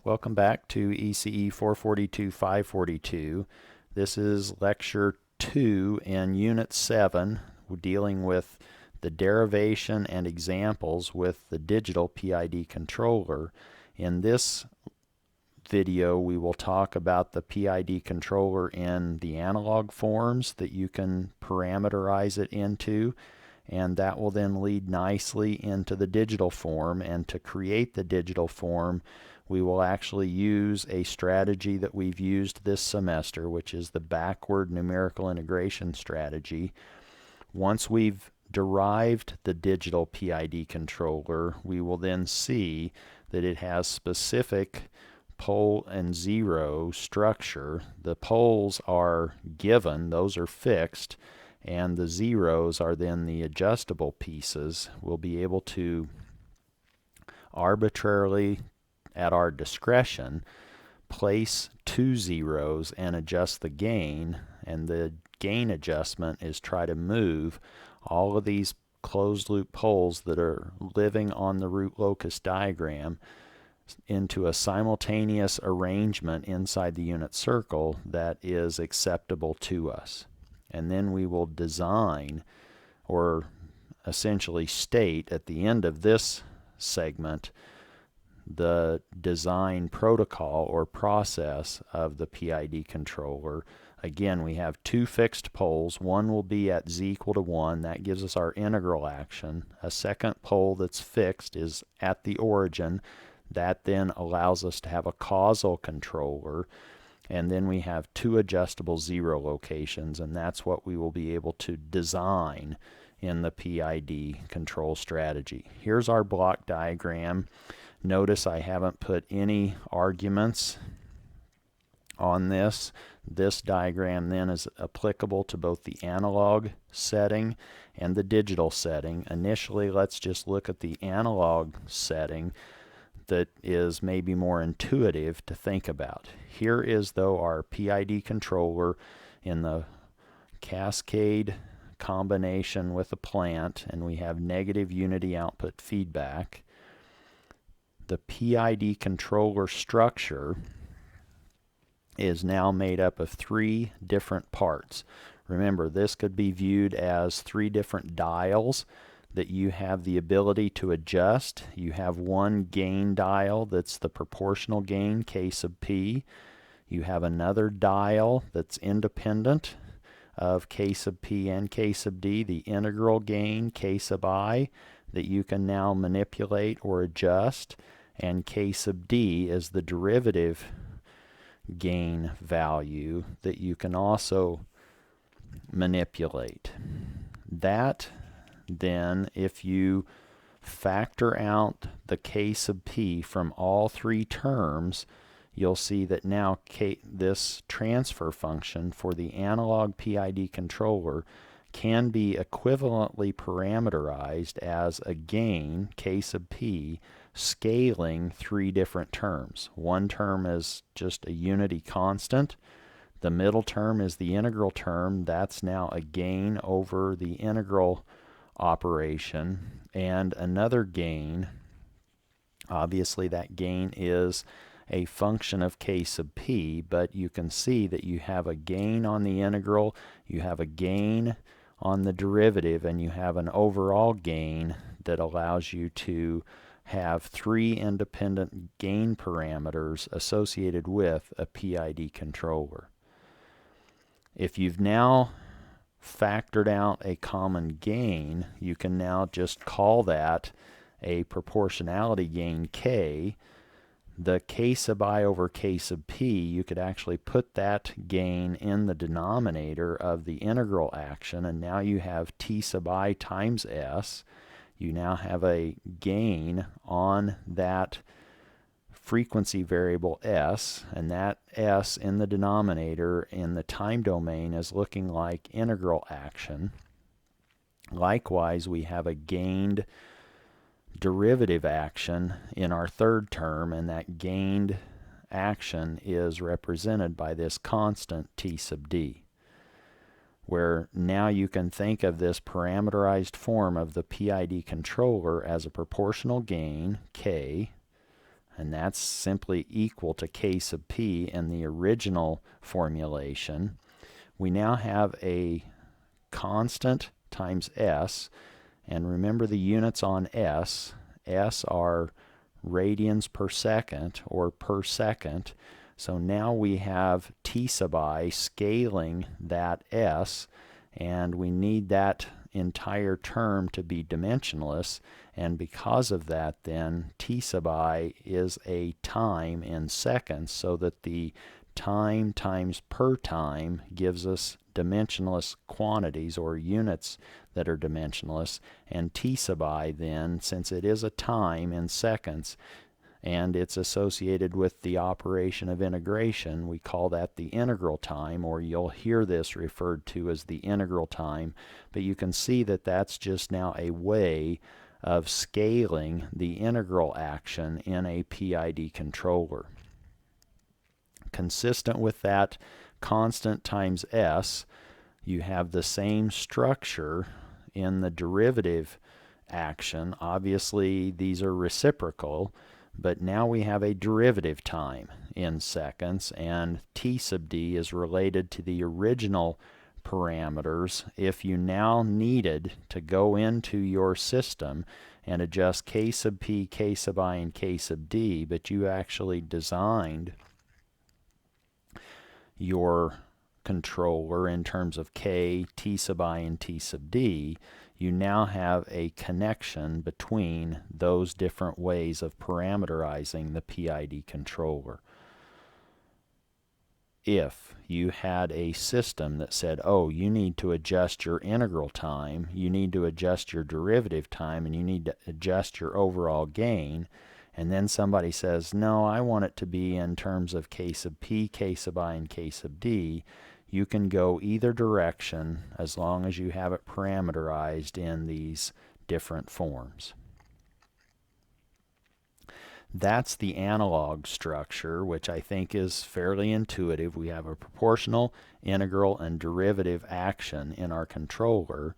Welcome back to ECE 442-542. This is lecture 2 in unit 7. We're dealing with the derivation and examples with the digital PID controller. In this video we will talk about the PID controller in the analog forms that you can parameterize it into, and that will then lead nicely into the digital form. And to create the digital form, we will actually use a strategy that we've used this semester, which is the backward numerical integration strategy. Once we've derived the digital PID controller, we will then see that it has specific pole and zero structure. The poles are given, those are fixed, and the zeros are then the adjustable pieces. We'll be able to arbitrarily, at our discretion, place two zeros and adjust the gain, and the gain adjustment is try to move all of these closed loop poles that are living on the root locus diagram into a simultaneous arrangement inside the unit circle that is acceptable to us. And then we will design, or essentially state at the end of this segment, the design protocol or process of the PID controller. Again, we have two fixed poles. One will be at z equal to 1. That gives us our integral action. A second pole that's fixed is at the origin. That then allows us to have a causal controller. And then we have two adjustable zero locations, and that's what we will be able to design in the PID control strategy. Here's our block diagram. Notice I haven't put any arguments on this. This diagram then is applicable to both the analog setting and the digital setting. Initially, let's just look at the analog setting that is maybe more intuitive to think about. Here is, though, our PID controller in the cascade combination with a plant, and we have negative unity output feedback. The PID controller structure is now made up of three different parts. Remember, this could be viewed as three different dials that you have the ability to adjust. You have one gain dial that's the proportional gain, K sub P. You have another dial that's independent of K sub P and K sub D, the integral gain, K sub I, that you can now manipulate or adjust. And K sub D is the derivative gain value that you can also manipulate. That then, if you factor out the K sub P from all three terms, you'll see that now this transfer function for the analog PID controller can be equivalently parameterized as a gain, K sub P, scaling three different terms. One term is just a unity constant. The middle term is the integral term. That's now a gain over the integral operation. And another gain, obviously that gain is a function of K sub P, but you can see that you have a gain on the integral, you have a gain on the derivative, and you have an overall gain that allows you to have three independent gain parameters associated with a PID controller. If you've now factored out a common gain, you can now just call that a proportionality gain K. The K sub I over K sub P, you could actually put that gain in the denominator of the integral action, and now you have T sub I times S. You now have a gain on that frequency variable S, and that S in the denominator in the time domain is looking like integral action. Likewise, we have a gained derivative action in our third term, and that gained action is represented by this constant T sub D, where now you can think of this parameterized form of the PID controller as a proportional gain, K, and that's simply equal to k sub p in the original formulation. We now have a constant times s, and remember the units on s. S are radians per second, or per second. So now we have t sub I scaling that s, and we need that entire term to be dimensionless, and because of that then t sub I is a time in seconds, so that the time times per time gives us dimensionless quantities, or units that are dimensionless, and t sub I then, since it is a time in seconds and it's associated with the operation of integration, we call that the integral time, or you'll hear this referred to as the integral time. But you can see that that's just now a way of scaling the integral action in a PID controller. Consistent with that constant times s, you have the same structure in the derivative action. Obviously these are reciprocal, but now we have a derivative time in seconds, and t sub d is related to the original parameters. If you now needed to go into your system and adjust k sub p, k sub I, and k sub d, but you actually designed your controller in terms of k, t sub I, and t sub d, you now have a connection between those different ways of parameterizing the PID controller. If you had a system that said, oh, you need to adjust your integral time, you need to adjust your derivative time, and you need to adjust your overall gain, and then somebody says, no, I want it to be in terms of k sub p, k sub I, and k sub d, you can go either direction as long as you have it parameterized in these different forms. That's the analog structure, which I think is fairly intuitive. We have a proportional, integral, and derivative action in our controller.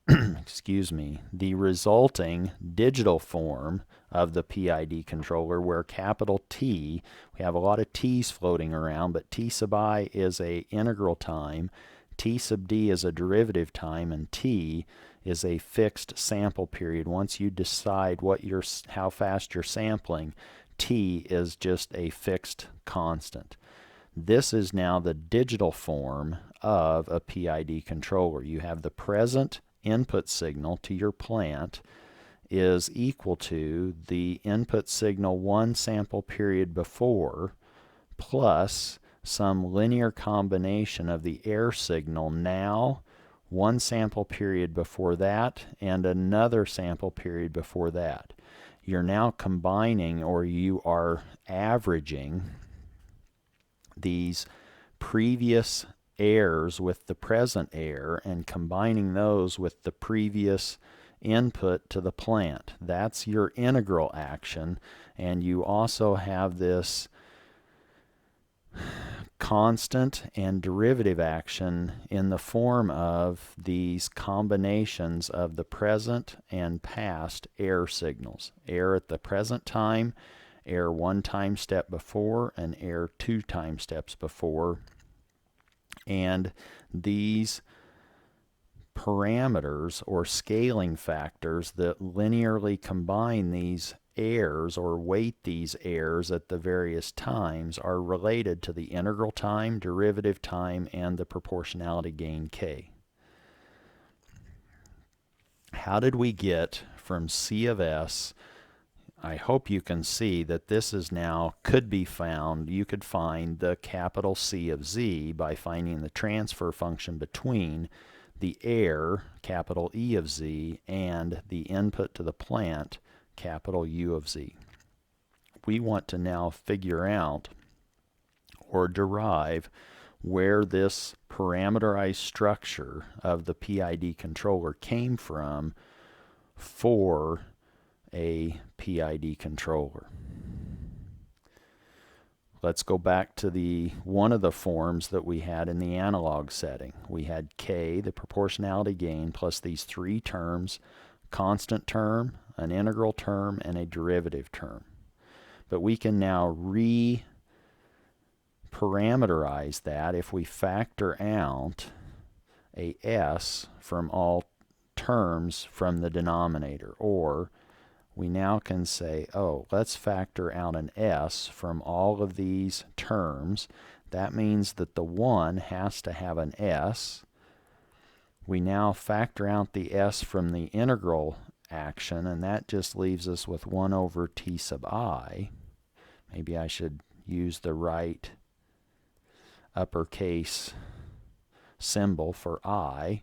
Excuse me. The resulting digital form of the PID controller, where capital T, we have a lot of T's floating around, but T sub I is a integral time, T sub D is a derivative time, and T is a fixed sample period. Once you decide how fast you're sampling, T is just a fixed constant. This is now the digital form of a PID controller. You have the present input signal to your plant is equal to the input signal one sample period before plus some linear combination of the air signal now, one sample period before that, and another sample period before that. You're now combining, or you are averaging, these previous airs with the present air and combining those with the previous input to the plant. That's your integral action, and you also have this constant and derivative action in the form of these combinations of the present and past air signals. Air at the present time, air one time step before, and air two time steps before. And these parameters or scaling factors that linearly combine these airs or weight these airs at the various times are related to the integral time, derivative time, and the proportionality gain k. How did we get from C of S? I hope you can see that this is now could be found. You could find the capital C of Z by finding the transfer function between the air, capital E of Z, and the input to the plant, capital U of Z. We want to now figure out or derive where this parameterized structure of the PID controller came from for a PID controller. Let's go back to one of the forms that we had in the analog setting. We had K, the proportionality gain, plus these three terms, constant term, an integral term, and a derivative term. but we can now re-parameterize that if we factor out a s from all terms from the denominator. Or we now can say, oh, let's factor out an s from all of these terms. That means that the 1 has to have an s. We now factor out the s from the integral action, and that just leaves us with 1 over t sub I. Maybe I should use the right uppercase symbol for I.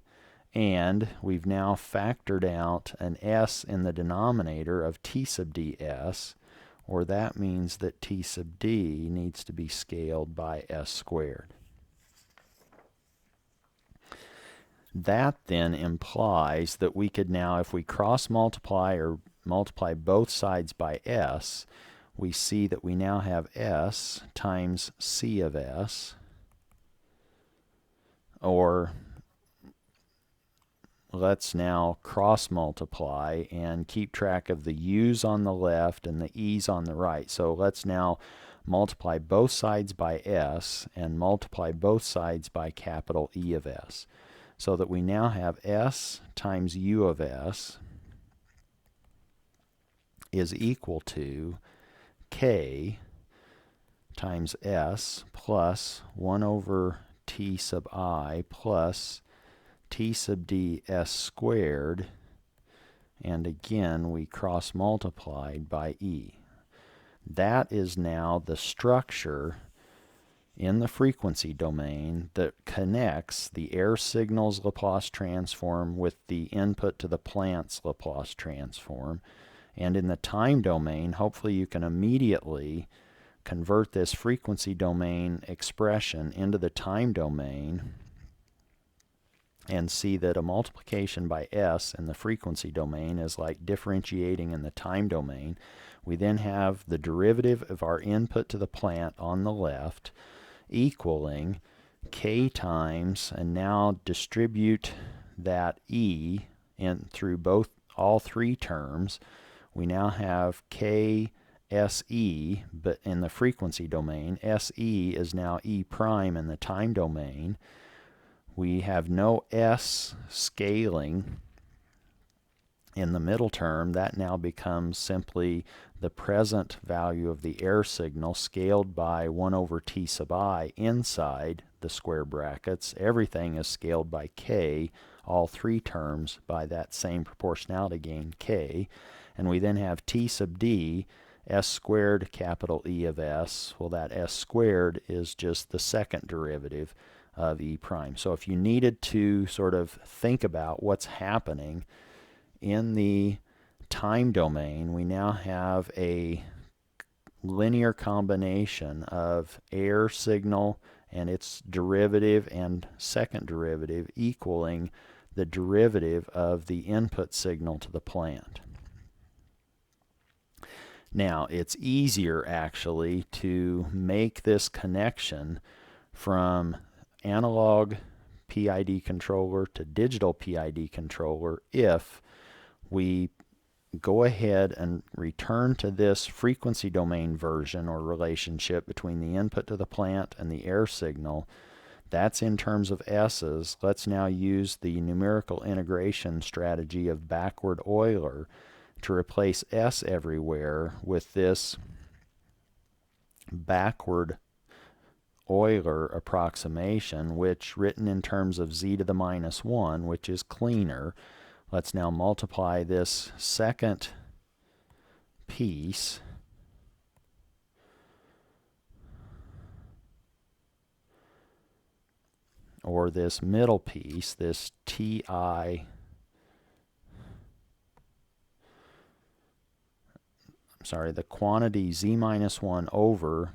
And we've now factored out an s in the denominator of t sub ds, or that means that t sub d needs to be scaled by s squared. That then implies that we could now, if we cross multiply or multiply both sides by s, we see that we now have s times c of s, or let's now cross multiply and keep track of the u's on the left and the e's on the right. So let's now multiply both sides by s and multiply both sides by capital E of s, so that we now have s times u of s is equal to k times s plus 1 over t sub I plus t sub d s squared, and again we cross multiplied by e. That is now the structure in the frequency domain that connects the air signal's Laplace transform with the input to the plant's Laplace transform. And in the time domain, hopefully you can immediately convert this frequency domain expression into the time domain and see that a multiplication by s in the frequency domain is like differentiating in the time domain. We then have the derivative of our input to the plant on the left equaling k times, and now distribute that e in through all three terms. We now have k se, but in the frequency domain, se is now e prime in the time domain. We have no s scaling in the middle term. That now becomes simply the present value of the air signal scaled by 1 over t sub I inside the square brackets. Everything is scaled by k, all three terms by that same proportionality gain k. And we then have t sub d, s squared capital E of s. Well, that s squared is just the second derivative of e prime. So if you needed to sort of think about what's happening in the time domain, we now have a linear combination of air signal and its derivative and second derivative equaling the derivative of the input signal to the plant. Now, it's easier actually to make this connection from analog PID controller to digital PID controller if we go ahead and return to this frequency domain version or relationship between the input to the plant and the air signal. That's in terms of s's. Let's now use the numerical integration strategy of backward Euler to replace s everywhere with this backward Euler approximation, which written in terms of z to the minus 1, which is cleaner. Let's now multiply this second piece or this middle piece, this the quantity z minus 1 over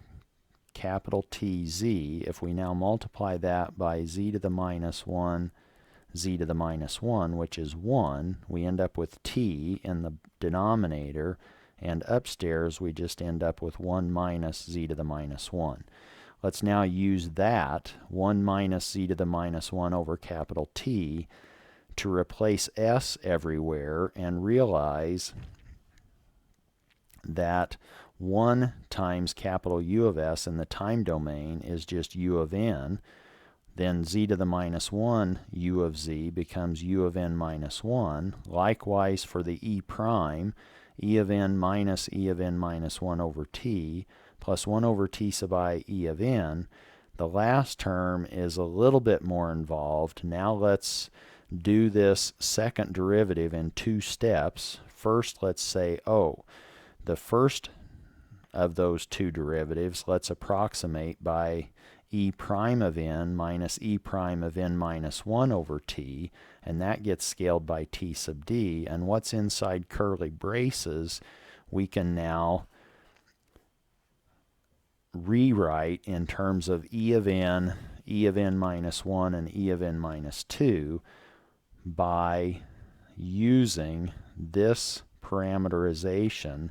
capital T z. If we now multiply that by z to the minus 1, z to the minus 1, which is 1, we end up with t in the denominator, and upstairs we just end up with 1 minus z to the minus 1. Let's now use that 1 minus z to the minus 1 over capital T to replace s everywhere and realize that 1 times capital U of S in the time domain is just U of n. Then z to the minus 1 u of z becomes u of n minus 1. Likewise for the e prime, e of n minus 1 over t plus 1 over t sub I e of n. The last term is a little bit more involved. Now let's do this second derivative in 2 steps. First, let's say, the first of those 2 derivatives, let's approximate by e prime of n minus e prime of n minus 1 over t, and that gets scaled by t sub d. And what's inside curly braces, we can now rewrite in terms of e of n minus 1, and e of n minus 2 by using this parameterization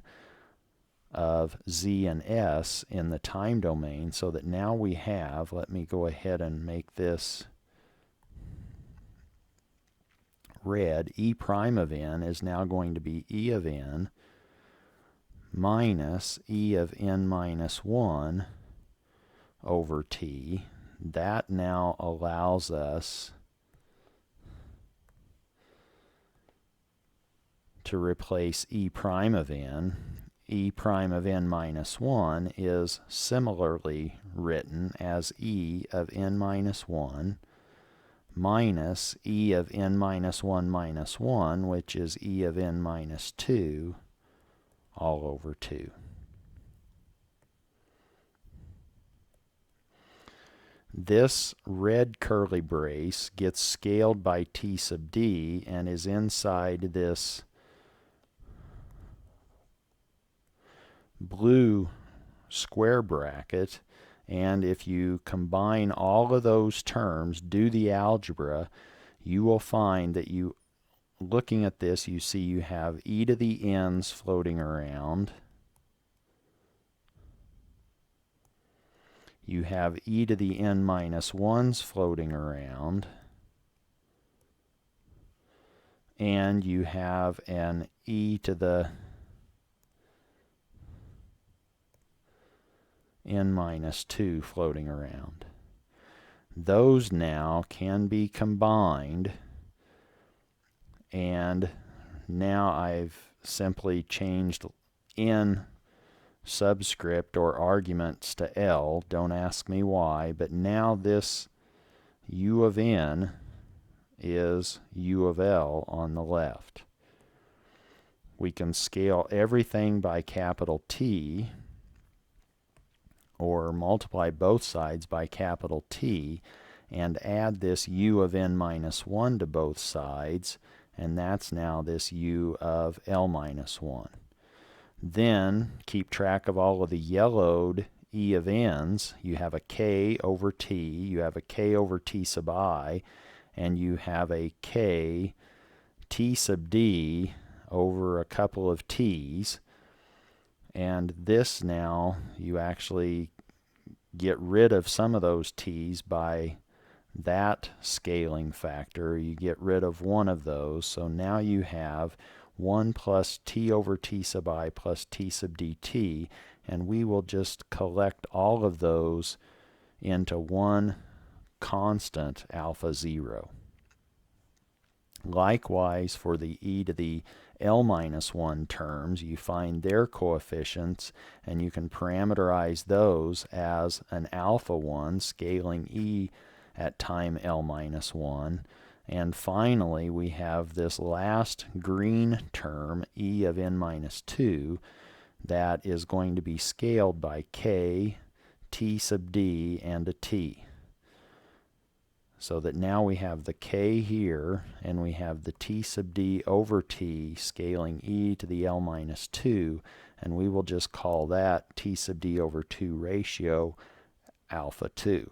of z and s in the time domain, so that now we have, let me go ahead and make this red, e prime of n is now going to be e of n minus e of n minus 1 over t. That now allows us to replace e prime of n. E prime of n minus 1 is similarly written as e of n minus 1 minus e of n minus 1, which is e of n minus 2 all over 2. This red curly brace gets scaled by t sub d and is inside this blue square bracket, and if you combine all of those terms, do the algebra, you will find that looking at this, you see you have e to the n's floating around, you have e to the n minus 1's floating around, and you have an e to the n minus 2 floating around. Those now can be combined, and now I've simply changed n subscript or arguments to L. Don't ask me why, but now this u of n is u of L on the left. We can scale everything by capital T, or multiply both sides by capital T, and add this u of n minus 1 to both sides, and that's now this u of L minus 1. Then keep track of all of the yellowed e of n's. You have a k over t, you have a k over t sub I, and you have a k t sub d over a couple of t's. And this now, you actually get rid of some of those t's by that scaling factor. You get rid of one of those, so now you have 1 plus t over t sub I plus t sub dt, and we will just collect all of those into one constant alpha 0. Likewise, for the e to the L minus 1 terms, you find their coefficients, and you can parameterize those as an alpha 1 scaling e at time L minus 1. And finally, we have this last green term, e of n minus 2, that is going to be scaled by k, t sub d, and a t. So that now we have the k here, and we have the t sub d over t scaling e to the L minus 2, and we will just call that t sub d over 2 ratio alpha 2.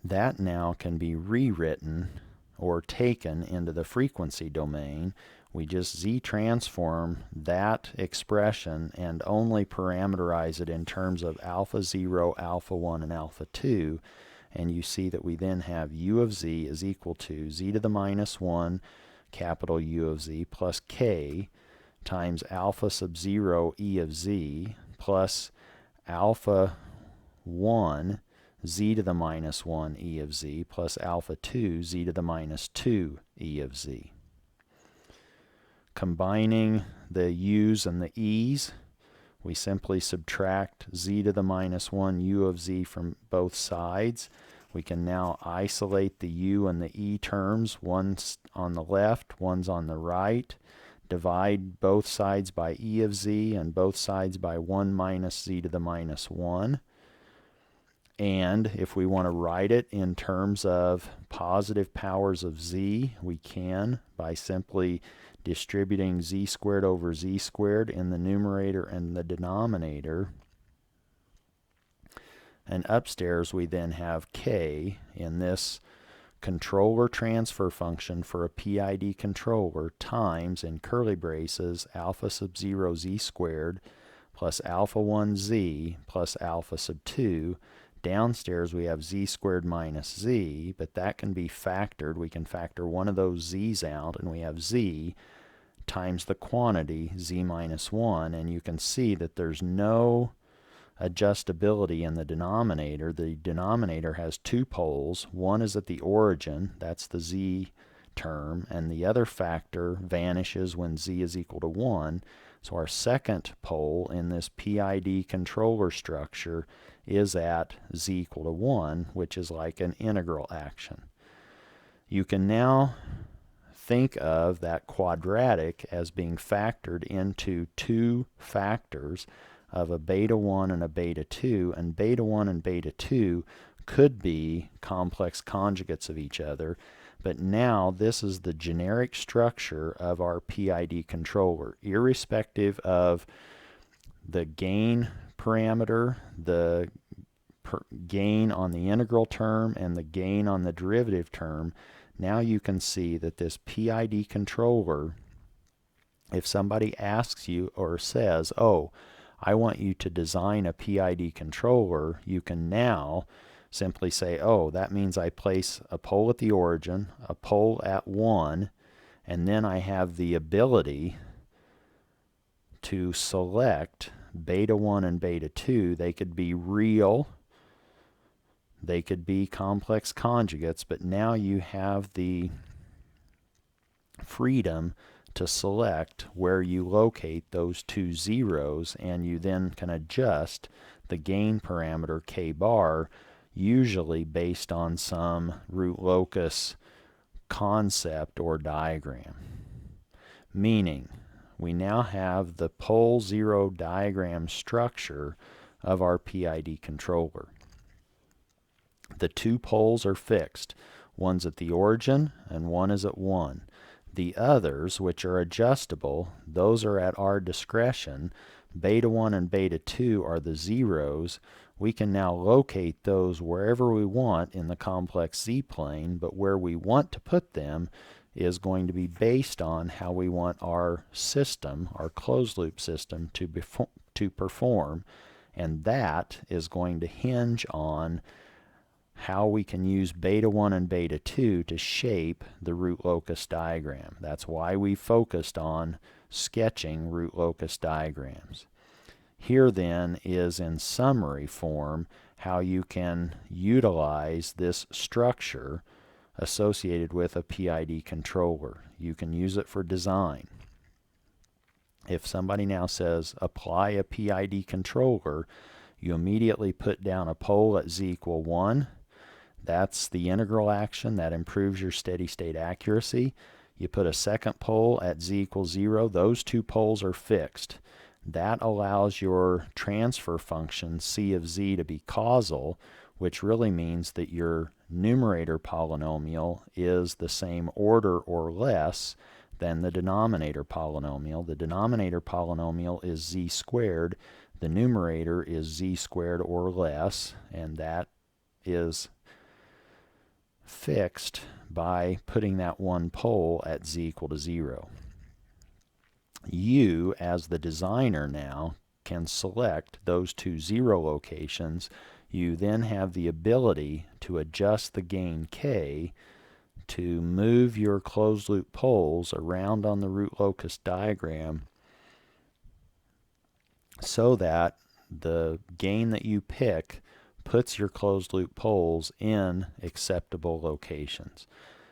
That now can be rewritten or taken into the frequency domain. We just z-transform that expression and only parameterize it in terms of alpha 0, alpha 1, and alpha 2. And you see that we then have u of z is equal to z to the minus 1 capital U of z plus k times alpha sub 0 e of z plus alpha 1 z to the minus 1 e of z plus alpha 2 z to the minus 2 e of z. Combining the u's and the e's, we simply subtract z to the minus 1 u of z from both sides. We can now isolate the u and the e terms. One's on the left, one's on the right. Divide both sides by e of z and both sides by 1 minus z to the minus 1. And if we want to write it in terms of positive powers of z, we can by simply distributing z squared over z squared in the numerator and the denominator. And upstairs we then have k in this controller transfer function for a PID controller times, in curly braces, alpha sub 0 z squared plus alpha 1 z plus alpha sub 2. Downstairs we have z squared minus z, but that can be factored. We can factor one of those z's out, and we have z times the quantity z minus 1, and you can see that there's no adjustability in the denominator. The denominator has two poles. One is at the origin, that's the z term, and the other factor vanishes when z is equal to 1. So our second pole in this PID controller structure is at z equal to 1, which is like an integral action. You can now think of that quadratic as being factored into two factors of a beta 1 and a beta 2, and beta 1 and beta 2 could be complex conjugates of each other, but now this is the generic structure of our PID controller, irrespective of the gain parameter, the gain on the integral term, and the gain on the derivative term. Now you can see that this PID controller, if somebody asks you or says, oh, I want you to design a PID controller, you can now simply say, oh, that means I place a pole at the origin, a pole at 1, and then I have the ability to select beta 1 and beta 2. They could be real, they could be complex conjugates, but now you have the freedom to select where you locate those two zeros, and you then can adjust the gain parameter k bar, usually based on some root locus concept or diagram. Meaning, we now have the pole zero diagram structure of our PID controller. The two poles are fixed. One's at the origin and one is at 1. The others, which are adjustable, those are at our discretion. Beta 1 and beta 2 are the zeros. We can now locate those wherever we want in the complex z-plane, but where we want to put them is going to be based on how we want our system, our closed-loop system, to perform, and that is going to hinge on how we can use beta 1 and beta 2 to shape the root locus diagram. That's why we focused on sketching root locus diagrams. Here then is in summary form how you can utilize this structure associated with a PID controller. You can use it for design. If somebody now says apply a PID controller, you immediately put down a pole at z equal 1. That's the integral action that improves your steady state accuracy. You put a second pole at z equals 0. Those two poles are fixed. That allows your transfer function c of z to be causal, which really means that your numerator polynomial is the same order or less than the denominator polynomial. The denominator polynomial is z squared. The numerator is z squared or less, and that is fixed by putting that one pole at z equal to 0. You, as the designer now, can select those two 0 locations. You then have the ability to adjust the gain k to move your closed loop poles around on the root locus diagram so that the gain that you pick puts your closed loop poles in acceptable locations.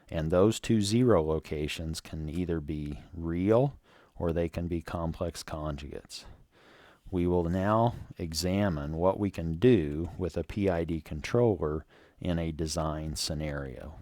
And those two zero locations can either be real or they can be complex conjugates. We will now examine what we can do with a PID controller in a design scenario.